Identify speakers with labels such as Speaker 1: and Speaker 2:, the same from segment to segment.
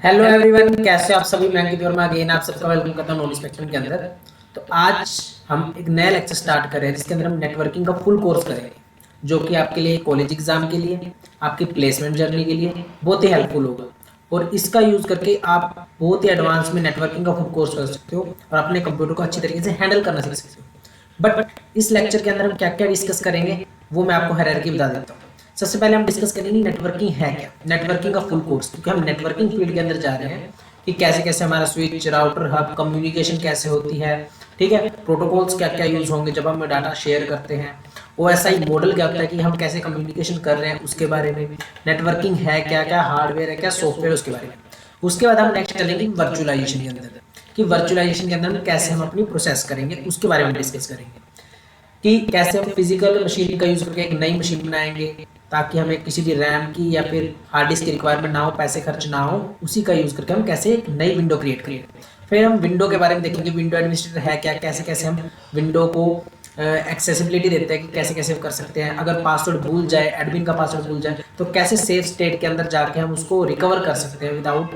Speaker 1: Hello everyone, कैसे हो आप सभी। मैं अंकित वर्मा अगेन आप सबका वेलकम करता हूँ नॉलेज स्पेक्ट्रम के अंदर। तो आज हम एक नया लेक्चर स्टार्ट कर रहे हैं जिसके अंदर हम नेटवर्किंग का फुल कोर्स करेंगे, जो कि आपके लिए कॉलेज एग्जाम के लिए, आपकी प्लेसमेंट जर्नी के लिए बहुत ही हेल्पफुल होगा। और इसका यूज करके आप बहुत ही एडवांस में नेटवर्किंग का फुल कोर्स कर सकते हो और अपने कंप्यूटर को अच्छी तरीके से हैंडल करना सीख सकते हो। बट इस लेक्चर के अंदर हम क्या क्या डिस्कस करेंगे वो मैं आपको हायरार्की बता देता हूँ। सबसे पहले हम डिस्कस करेंगे नेटवर्किंग है क्या, नेटवर्किंग का फुल कोर्स, क्योंकि हम नेटवर्किंग फील्ड के अंदर जा रहे हैं कि कैसे कैसे हमारा स्विच, राउटर, हब, कम्युनिकेशन कैसे होती है, ठीक है, प्रोटोकॉल्स क्या क्या यूज होंगे जब हम डाटा शेयर करते हैं, ओएसआई मॉडल क्या होता है कि हम कैसे कम्युनिकेशन कर रहे हैं उसके बारे में, नेटवर्किंग है क्या, क्या हार्डवेयर है, क्या सॉफ्टवेयर, उसके बारे में। उसके बाद हम नेक्स्ट चलेंगे वर्चुअलाइजेशन के अंदर कि वर्चुअलाइजेशन के अंदर कैसे हम अपनी प्रोसेस करेंगे, उसके बारे में डिस्कस करेंगे कि कैसे हम फिजिकल मशीन का यूज करके एक नई मशीन बनाएंगे ताकि हमें किसी भी रैम की या फिर हार्ड डिस्क की रिक्वायरमेंट ना हो, पैसे खर्च ना हो, उसी का यूज करके हम कैसे एक नई विंडो क्रिएट करेंगे। फिर हम विंडो के बारे में देखेंगे, विंडो एडमिनिस्ट्रेटर है क्या, कैसे कैसे हम विंडो को एक्सेसिबिलिटी देते हैं कि कैसे कैसे कर सकते हैं। अगर पासवर्ड भूल जाए, एडमिन का पासवर्ड भूल जाए, तो कैसे सेफ स्टेट के अंदर जाके हम उसको रिकवर कर सकते हैं विदाउट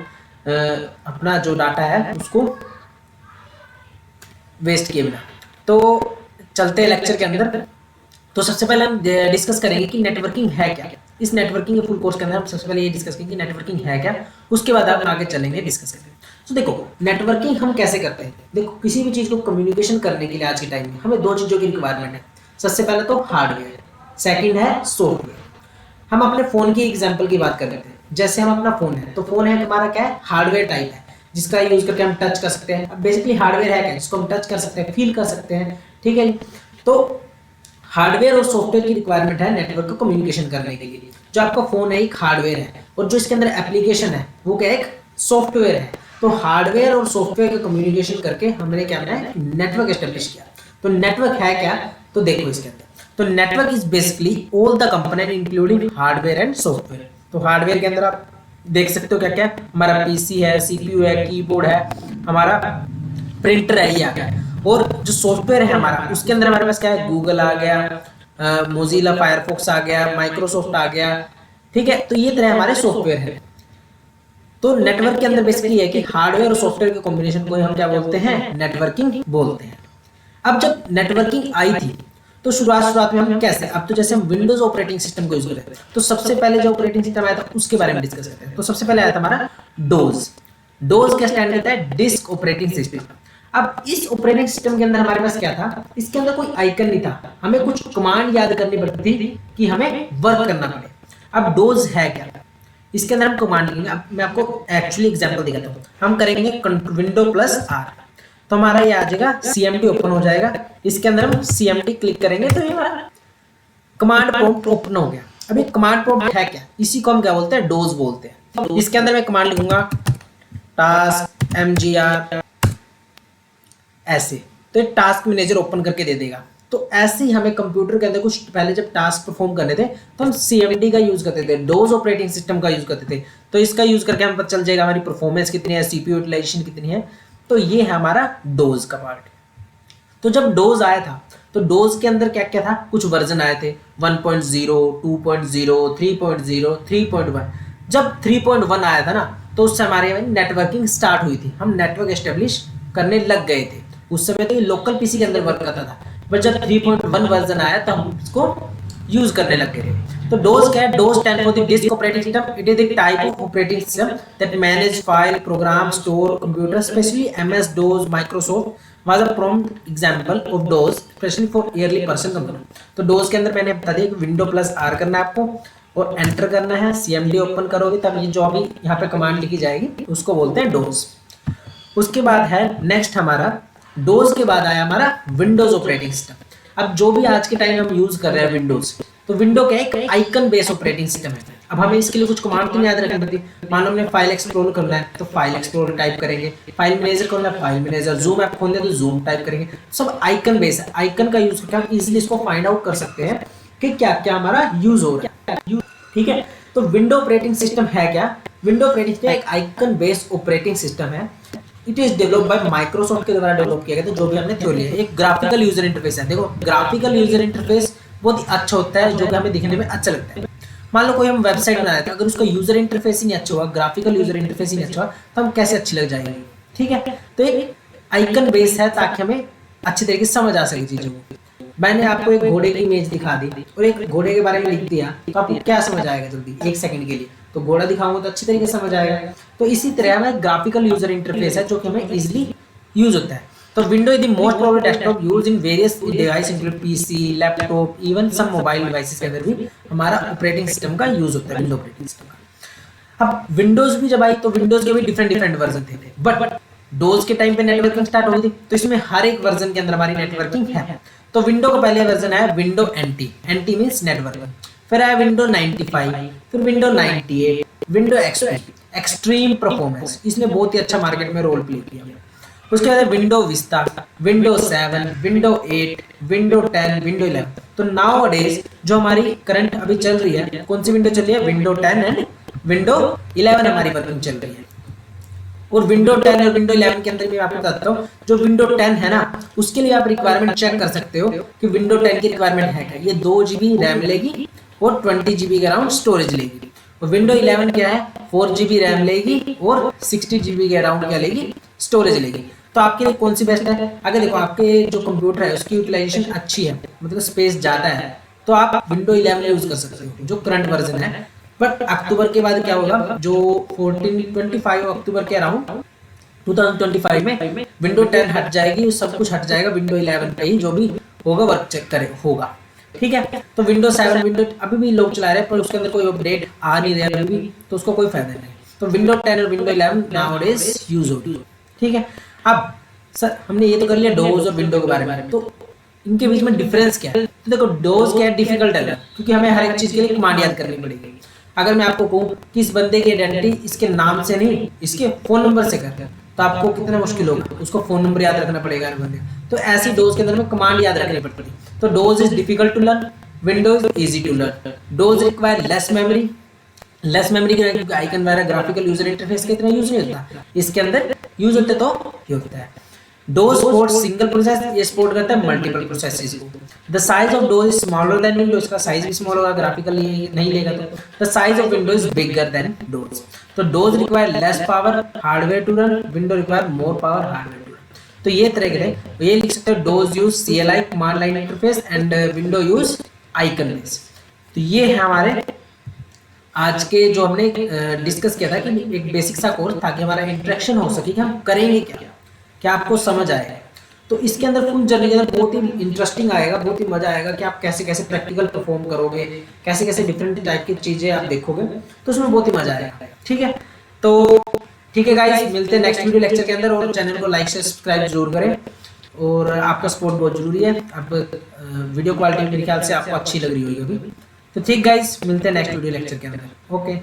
Speaker 1: अपना जो डाटा है उसको वेस्ट किए बिना। तो चलते हैं लेक्चर के अंदर। तो सबसे पहले हम डिस्कस करेंगे कि नेटवर्किंग है क्या। इस नेटवर्किंग के फुल कोर्स के अंदर हम सबसे पहले ये डिस्कस करेंगे कि नेटवर्किंग है क्या, उसके बाद हम आगे चलेंगे डिस्कस करेंगे। तो देखो नेटवर्किंग हम कैसे करते हैं। देखो किसी भी चीज़ को कम्युनिकेशन करने के लिए आज के टाइम में हमें दो चीज़ों की रिक्वायरमेंट है। सबसे पहले तो हार्डवेयर, सेकेंड है सॉफ्टवेयर। हम अपने फ़ोन की एग्जाम्पल की बात कर रहे थे। जैसे हम अपना फ़ोन है तो फ़ोन है हमारा क्या है, हार्डवेयर टाइप है जिसका यूज़ करके हम टच कर सकते हैं। अब बेसिकली हार्डवेयर है क्या, जिसको हम टच कर सकते हैं, फील कर सकते हैं, ठीक है। तो हार्डवेयर और सॉफ्टवेयर की रिक्वायरमेंट है नेटवर्क को कम्युनिकेशन करने के लिए। जो आपका फोन है एक हार्डवेयर है और जो इसके अंदर एप्लीकेशन है वो क्या एक सॉफ्टवेयर है। तो हार्डवेयर और सॉफ्टवेयर का कम्युनिकेशन करके हमने क्या बनाया, नेटवर्क एस्टेब्लिश किया। तो नेटवर्क है क्या, तो देखो इसके अंदर तो network is basically all the component including hardware and software. तो हार्डवेयर के अंदर आप देख सकते हो क्या क्या, हमारा पीसी है, सीपीयू है, कीबोर्ड है, हमारा प्रिंटर है, ये आ गया। और जो सॉफ्टवेयर है हमारा उसके अंदर हमारे पास क्या है, गूगल आ गया, मोजिला फायरफॉक्स आ गया, माइक्रोसॉफ्ट आ गया, ठीक है। तो ये तरह हमारे सॉफ्टवेयर है। तो नेटवर्क के अंदर बेसिकली है कि हार्डवेयर और सॉफ्टवेयर के कॉम्बिनेशन को हम क्या बोलते हैं, नेटवर्किंग बोलते हैं। अब जब नेटवर्किंग आई थी तो शुरुआत में हम कैसे, अब तो जैसे हम विंडोज ऑपरेटिंग सिस्टम को यूज करते हैं तो सबसे पहले जो ऑपरेटिंग सिस्टम आया था उसके बारे में डिस्कस करते हैं। तो सबसे पहले आया था हमारा डोज। डोज क्या स्टैंड करता है, डिस्क ऑपरेटिंग सिस्टम। अब इस ऑपरेटिंग सिस्टम के अंदर हमारे पास क्या था, इसके अंदर कोई आइकन नहीं था, हमें कुछ कमांड याद करनी पड़ती थी कि हमें वर्क करना पड़े। अब डोज है क्या, इसके अंदर हम कमांड लिखेंगे। अब मैं आपको एक्चुअली एग्जांपल दिखाता हूँ। हम करेंगे विंडो प्लस आर, तो हमारा ये आ जाएगा CMD ओपन हो जाएगा। इसके अंदर हम CMD क्लिक करेंगे तो ये हमारा कमांड प्रॉम्प्ट ओपन हो गया। अब ये कमांड प्रॉम्प्ट है क्या, इसी को हम क्या बोलते हैं, डोज बोलते हैं। इसके अंदर मैं कमांड लिखूंगा टास्क mgr ऐसे, तो ये टास्क मैनेजर ओपन करके दे देगा। तो ऐसे ही हमें कंप्यूटर के अंदर कुछ पहले जब टास्क परफॉर्म करने थे तो हम CMD का यूज करते थे, डोज ऑपरेटिंग सिस्टम का यूज करते थे। तो इसका यूज करके हमें पता चल जाएगा हमारी परफॉर्मेंस कितनी है, CPU यूटिलाइजेशन कितनी है। तो ये है हमारा डोज का पार्ट। तो जब डोज आया था तो डोज के अंदर क्या क्या था, कुछ वर्जन आए थे 1.0, 2.0, 3.0, 3.1। जब 3.1 आया था ना तो उस समय हमारे नेटवर्किंग स्टार्ट हुई थी, हम नेटवर्क एस्टेब्लिश करने लग गए थे। उस समय तो ये लोकल पीसी के अंदर वर्क करता था, बट जब 3.1 वर्जन आया तो हम इसको यूज करने लग गए थे। तो डोज क्या है, DOS stand for the disk operating system. It is the type of operating system that manage file, program, store computer, specially MS DOS, Microsoft was a prompt example of DOS, especially for early person computer। तो DOS के अंदर मैंने बता दिया कि window plus are करना है आपको और एंटर करना है, CMD ओपन करोगे तब ये जो अभी यहाँ पे कमांड लिखी जाएगी उसको बोलते हैं डोज। उसके बाद है नेक्स्ट हमारा डोज के बाद आया हमारा विंडोज ऑपरेटिंग सिस्टम। अब जो भी आज के टाइम हम यूज कर रहे हैं विंडोज, तो विंडो क्या है, एक आइकन बेस्ड ऑपरेटिंग सिस्टम है। अब हमें इसके लिए कुछ कमांड तो नहीं याद रखनी पड़ती। मान लो हमने फाइल एक्सप्लोर करना है तो फाइल एक्सप्लोर टाइप करेंगे, फाइल मैनेजर खोलना है फाइल मैनेजर, जूम ऐप खोलना है तो जूम टाइप करेंगे। सब आइकन बेस्ड है। आइकन का यूज करके हम इजीली इसको फाइंड आउट कर सकते हैं कि क्या क्या हमारा यूज हो रहा है, ठीक है। तो विंडो ऑपरेटिंग सिस्टम है क्या, विंडो ऑपरेटिंग सिस्टम एक आइकन बेस्ड ऑपरेटिंग सिस्टम है। It is developed by Microsoft के द्वारा डेवलप किया गया था, जो भी हमने थ्योरी है। एक ग्राफिकल यूजर इंटरफेस है। देखो ग्राफिकल यूजर इंटरफेस बहुत ही अच्छा होता है, जो कि हमें दिखने में अच्छा लगता है। मान लो कोई हम वेबसाइट बना रहे थे, अगर उसका यूजर इंटरफेस ही नहीं अच्छा हुआ, ग्राफिकल यूजर इंटरफेस ही नहीं अच्छा हुआ, तो हम कैसे अच्छी लग जाएंगे। ठीक है, तो एक आइकन बेस है ताकि हमें अच्छी तरीके से समझ आ सके चीजों को। मैंने आपको एक घोड़े की इमेज दिखा दी और एक घोड़े के बारे में लिख दिया, तो आपको क्या समझ आएगा जल्दी, एक सेकंड के लिए, तो घोड़ा दिखाऊंगा तो अच्छी तरीके से समझ आएगा। तो इसी तरह हमें ग्राफिकल यूजर इंटरफेस है जो कि हमें इजिली यूज होता है। तो window is the most popular desktop used in various device include PC, laptop, even some mobile devices के अंदर भी हमारा ऑपरेटिंग सिस्टम का यूज होता है, विंडो ऑपरेटिंग सिस्टम का। अब विंडोज भी जब आई तो विंडोज के भी डिफरेंट डिफरेंट वर्जन थे, बट डोज के टाइम पे नेटवर्किंग स्टार्ट हो गई थी, तो इसमें हर एक वर्जन के अंदर हमारी नेटवर्किंग है। तो विंडो का पहले वर्जन है window NT, NT means network, फिर है विंडो 95, फिर window 98, window XP, extreme performance, इसने बहुत ही अच्छा मार्केट में रोल प्ले किया। उसके बाद window vista, window 7, window 8, window 10, window 11। तो नाउ डेज जो हमारी करंट अभी चल रही है, कौन सी विंडो चल रही है, विंडो 10 एंड विंडो 11 हमारी वर्किंग चल रही है। और विंडो 10 और विंडो 11 के अंदर भी आपको बताता हूँ, जो विंडो 10 है ना, उसके लिए आप रिक्वायरमेंट चेक कर सकते हो कि विंडो 10 की रिक्वायरमेंट है क्या। ये 2 GB रैम लेगी और 20 GB के अराउंड स्टोरेज लेगी। और विंडो 11 क्या है, 4 GB रैम लेगी और 60 GB के अराउंड क्या लेगी, स्टोरेज लेगी। तो आपके लिए कौन सी बेस्ट है? अगर देखो आपके जो कंप्यूटर है उसकी यूटिलाइजेशन अच्छी है, मतलब स्पेस ज्यादा है, तो आप विंडो 11 यूज कर सकते हो जो करंट वर्जन है। बट अक्टूबर के बाद क्या होगा, जो 25 अक्टूबर के अराउंड 2025 में विंडो 10 हट जाएगी, सब कुछ हट जाएगा, विंडो 11 पे ही जो भी होगा वर्क चेक करे होगा। ठीक है, तो विंडो 7 विंडो अभी भी लोग चला रहे हैं, पर उसके अंदर कोई अपडेट आ नहीं रहा अभी भी, तो उसको कोई फायदा नहीं। तो विंडो 10 और विंडो 11 नाउअडेज यूज होगी। ठीक है, अब सर हमने ये तो कर लिया डोज और विंडो के बारे में, तो इनके बीच में डिफरेंस क्या है। तो देखो डोज क्या है, डिफिकल्ट है क्योंकि हमें हर एक चीज के लिए कमांड याद करनी पड़ेगी। अगर मैं आपको कहूँ कि इस बंदे की आइडेंटिटी इसके नाम से नहीं इसके फोन नंबर से कर, तो आपको कितना मुश्किल होगा, उसको फोन नंबर याद रखना पड़ेगा हर बंदे। तो ऐसी डोज के अंदर में कमांड याद रखनी पड़ती है। तो DOS is difficult to learn, Windows easy to learn. DOS require less memory, less memory के आइकन वगैरह ग्राफिकल यूजर इंटरफेस के इतना यूज नहीं होता, इसके अंदर यूज होते तो ये होता है। डोज सपोर्ट सिंगल प्रोसेस, ये सपोर्ट करता है मल्टीपल प्रोसेसेस को। The size of DOS is smaller than Windows, का साइज भी स्मॉल होगा, ग्राफिकल नहीं लेगा तो। The size of window is bigger than DOS. तो DOS require less power hardware to run, window require more power hardware to run. तो ये तरह के थे, ये लिख सकते हो DOS use CLI command line interface and window use icon base. तो ये है हमारे आज के जो हमने डिस्कस किया था कि एक बेसिक सा कोर्स, ताकि हमारा इंटरेक्शन हो सके कि हम करेंगे क्या आपको समझ आएगा। तो इसके अंदर फुल जर्नी के अंदर बहुत ही इंटरेस्टिंग आएगा, बहुत ही मजा आएगा कि आप कैसे कैसे प्रैक्टिकल परफॉर्म करोगे, कैसे कैसे डिफरेंट टाइप की चीजें आप देखोगे, तो उसमें बहुत ही मजा आएगा। ठीक है, तो ठीक है गाइस, मिलते हैं नेक्स्ट वीडियो लेक्चर के अंदर, और चैनल को लाइक से सब्सक्राइब जरूर करें, और आपका सपोर्ट बहुत जरूरी है। अब वीडियो क्वालिटी मेरे ख्याल से आपको अच्छी लग रही होगी अभी। तो ठीक गाइस, मिलते हैं नेक्स्ट वीडियो लेक्चर के अंदर। ओके।